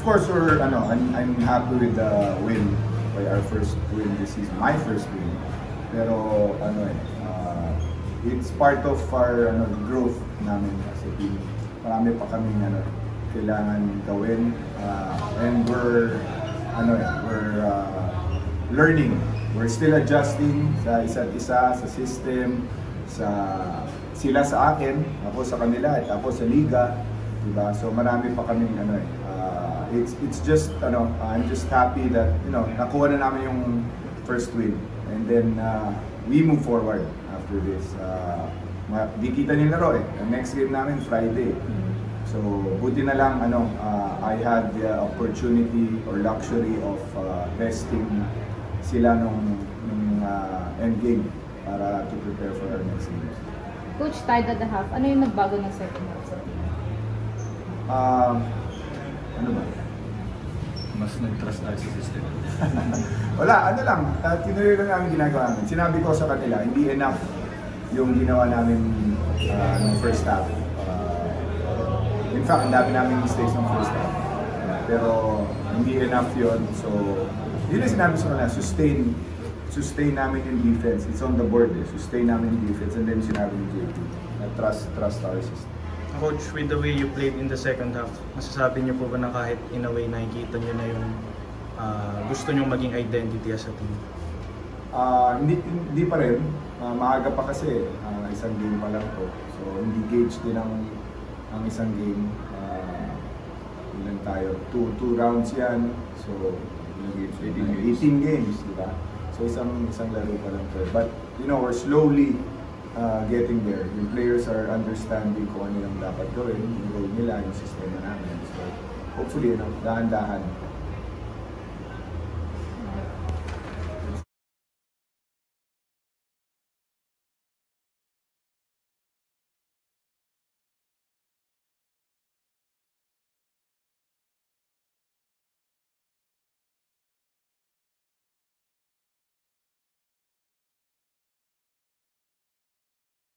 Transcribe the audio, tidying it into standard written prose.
course, I'm happy with the win by our first win this season. My first win. Pero it's part of our growth namin as a team. Marami pa kaming kailangan gawin, and we're learning. We're still adjusting sa isa't isa, sa system, sila sa akin, ako sa kanila, at ako sa liga, diba? So marami pa kaming it's just I'm just happy that nakuha na namin yung first win, and then we move forward after this. Di kita nilaro ang next game namin Friday. So buti na lang I had the opportunity or luxury of testing sila nung end game para to prepare for our next games. Coach, tied at the half, ano yung nagbago ng second half sa team? Ano ba? Mas nag-trust tayo sa system. Wala, tinuloy lang namin ginagawa namin. Sinabi ko sa kanila, hindi enough yung ginawa namin ng first half. In fact, ang dami namin mistakes ng first half. Pero hindi enough yun. So, yun ang sinabi sa kanila, sustain namin yung defense. It's on the board sustain namin yung defense. And then sinabi ni JP, na trust our system. Coach, with the way you played in the second half, masasabi niyo po ba na kahit in a way nakikita niyo na yung gusto niyo maging identity as a team? Hindi pa rin. Maaga pa kasi. Isang game pa lang to. So hindi gauge din ang isang game. Ilan tayo? Two rounds yan. So 18 games, di ba? So isang laro pa lang to. But we're slowly getting there. Yung players are understanding kung ano yung dapat gawin, yung role nila, yung sistema namin. So hopefully, dahan-dahan